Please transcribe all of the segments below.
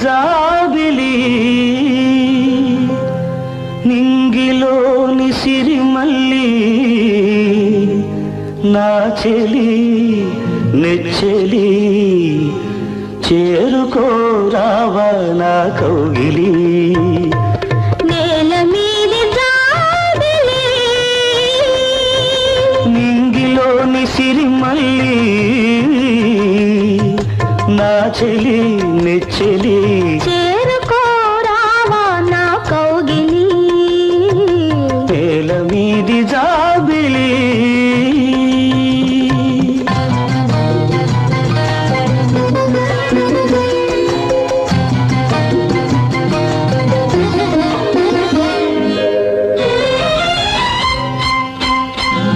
జాబిలి నింగిలోని సిరిమల్లి నా చెలి నెచ్చెలి చేరుకోరావా నా కౌగిలి నేల మీది జాబిలి నింగిలోని సిరిమల్లి నా చెలి నెచ్చెలి చేరుకోరావా నా కౌగిలి నేల మీది జాబిలి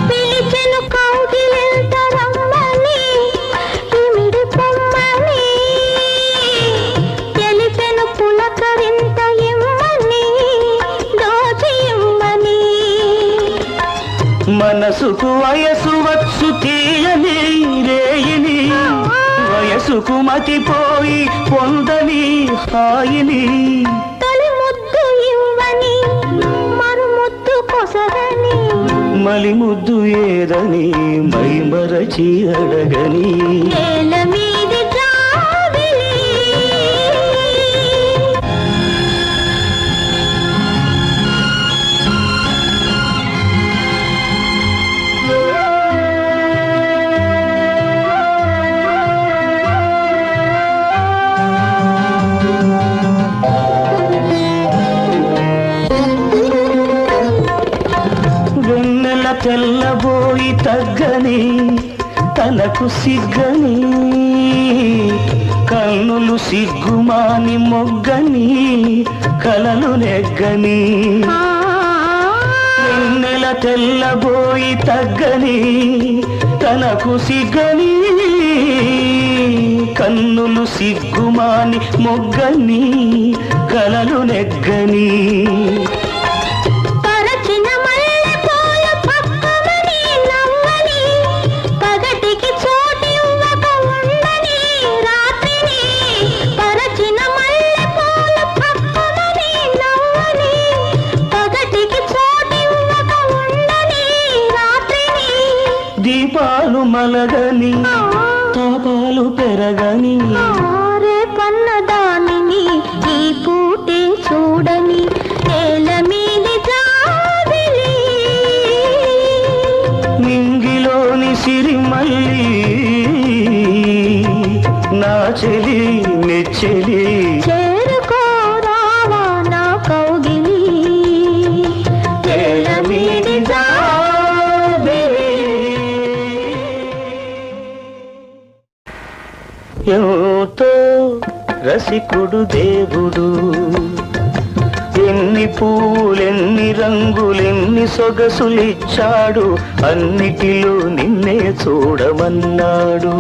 పిలిచెను కౌగిలింత రమ్మని ఇమిడి పొమ్మని తెలిపెను పులకరింత ఇమ్మని దోచి ఇమ్మని మనసుకు వయసు వచ్చు తీయని రేయిని వయసుకు మతిపోయి పొందని హాయిని తొలి ముద్దు ఇవ్వని మరు ముద్దు కొసరని మలి ముద్దు ఏదని మైమరచి అడగని నేల మీది జాబిలి వెన్నెల తెల్లబోయి తగ్గని తనకు సిగ్గని కన్నులు సిగ్గుమాని మొగ్గని కలలు నెగ్గని వెన్నెల తెల్లబోయి తగ్గని తనకు సిగ్గని కన్నులు సిగ్గుమాని మొగ్గని కలలు నెగ్గని పరచిన మల్లెపూల పక్కమని నవ్వని పగటికి చోటివ్వక ఉండని రాత్రిని పరచిన మల్లెపూల పక్కమని నవ్వని పగటికి చోటివ్వక ఉండని రాత్రిని దీపాలు మలగని తాపాలు పెరగని రే పన్న దానిని ఈ పూటే చూడని నేల మీది జాబిలి నింగిలోని సిరిమల్లి నా చెలి నెచ్చెలి చేరుకోరావా నా కౌగిలి నేల మీది ఎంతో రసికుడు దేవుడు ఎన్ని పూలెన్ని రంగులెన్ని సొగసులిచ్చాడు అన్నిటిలో నిన్నే చూడమన్నాడు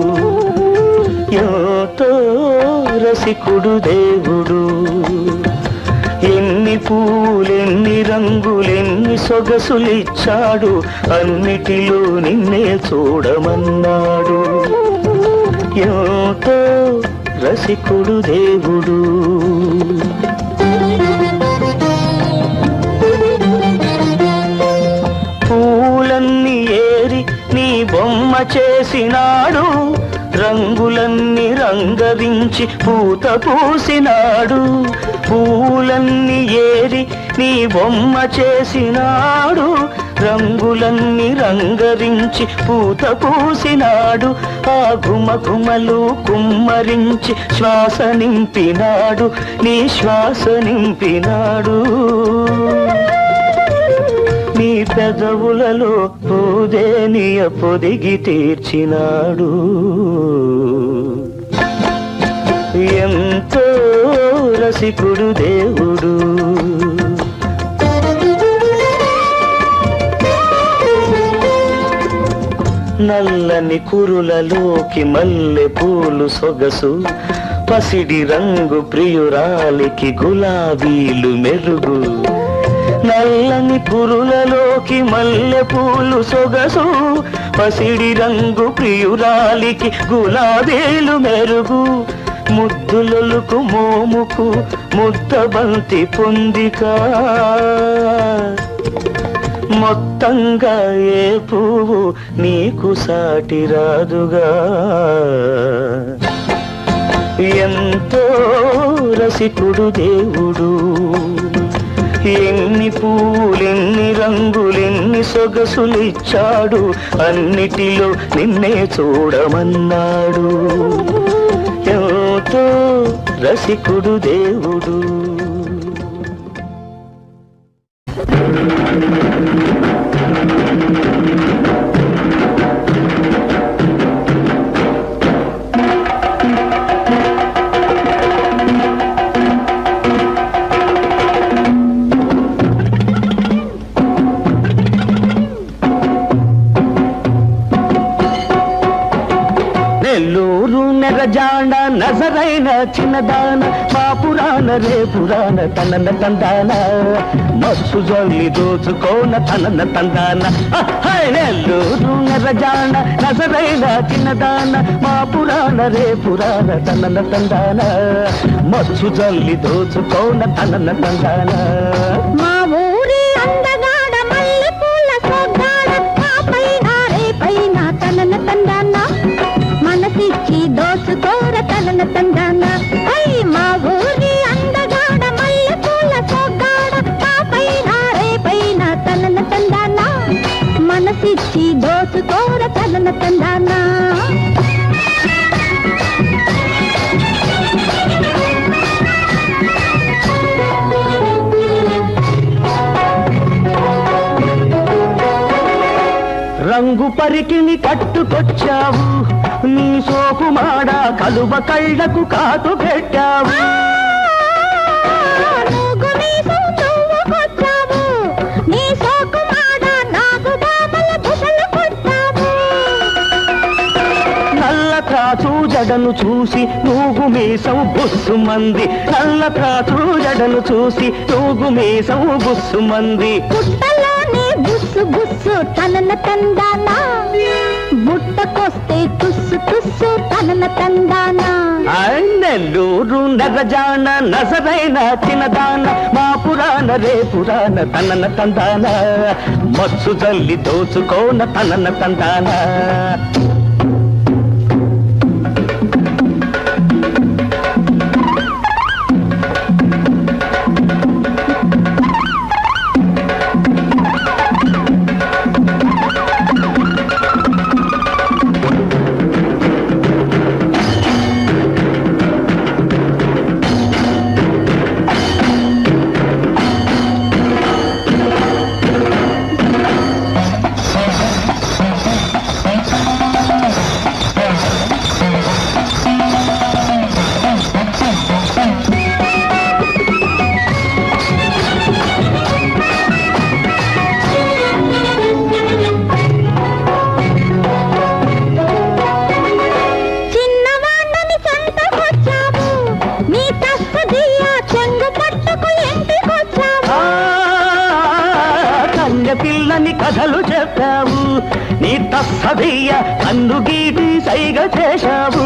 ఎంతో రసికుడు దేవుడు ఎన్ని పూలెన్ని రంగులెన్ని సొగసులిచ్చాడు అన్నిటిలో నిన్నే చూడమన్నాడు ఎంతో రసికుడు దేవుడు పూలన్నీ ఏరి నీ బొమ్మ చేసినాడు రంగులన్నీ రంగరించి పూత పూసినాడు పూలన్నీ ఏరి నీ బొమ్మ చేసినాడు రంగులన్నీ రంగరించి పూత పూసినాడు ఆ గుమగుమలు కుమ్మరించి శ్వాస నింపినాడు నీ శ్వాస నింపినాడు నీ పెదవులలో పూదేనియ పొదిగి తీర్చినాడు ఎంతో రసికుడు దేవుడు నల్లని కురులలోకి మల్లె పూలు సొగసు పసిడి రంగు ప్రియురాలికి గులాబీలు మెరుగు నల్లని కురులలోకి మల్లె పూలు సొగసు పసిడి రంగు ప్రియురాలికి గులాబీలు మెరుగు ముద్దులొలుకు మోముకు ముద్దబంతి పొందిక మొత్తంగా ఏ పువ్వు నీకు సాటి రాదుగా ఎంతో రసికుడు దేవుడు ఎన్ని పూలెన్ని రంగులెన్ని సొగసులిచ్చాడు అన్నిటిలో నిన్నే చూడమన్నాడు ఎంతో రసికుడు దేవుడు నెల్లూరు నెరజాడ నజరైన చిన్నదాన మా పురాణ రే పురాణ తనన తందాన మస్సు జల్లి దోచుకోన తనన తందాన నెల్లూరు నెరజాడ నజరైన చిన్నదాన మా పురాణ రే పురాణ తనన తందాన మస్సు జల్లి దోచుకోన తనన తందాన మా ఊరి అందగాడ మల్లె పూల సోగ్గాడ మా పైన రే పైన తనన తందాన మనసిచ్చి దోచుకోర తనన తందాన మా ఊరి అందగాడ మల్లె పూల సోగ్గాడ మా పైన రే పైన తనన తందాన మనసిచ్చి దోచుకోర తనన తందాన రంగు పరికిని కట్టుకొచ్చావు నీ సోపు మాడ కలువ కళ్ళకు కాటు పెట్టావు నల్ల త్రాచు జడను చూసి నూగు మీసం బుస్సు మంది నల్ల త్రాచు జడను చూసి నూగు మీసం బుస్సు మంది బుస్సు బుస్సు తనన తందాన బుట్టకొస్తే తుస్సు తుస్సు తనన తందాన నెల్లూరు నెరజాన నజరైన చిన్నదాన మా పురాణ రే పురాణ తనన తందాన మత్సు జల్లి దోచుకోన తనన తందాన పిల్లని కథలు చెప్పావు నీ తస్సదీయ కన్ను గీటి సైగ చేశావు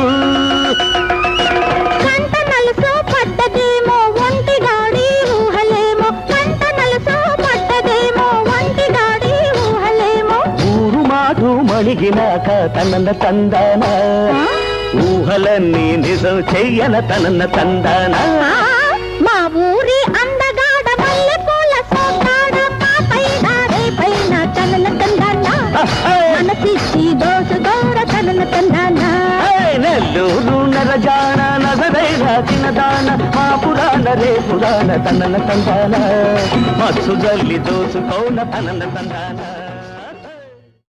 కంట నలుసో పడ్డదేమో ఒంటి గాడి ఊహలేమో కంట నలుసో పడ్డదేమో ఒంటి గాడి ఊహలేమో ఊరు మాటు మణిగినాక తనన తందాన ఊహలన్నీ నిజం చెయ్యన తనన తందాన మా ఊరి అందగాడ మల్లె పూల సోగాడ మా పైన రే పైన తనన తందాన మనసిచ్చి దోచుకోర తనన తందాన నెల్లూరు నరజాన నజరైన చిన్నదాన మా పురాణ రే పురాణ తనన తందాన మత్సు జల్లి దోచుకోన తనన తందాన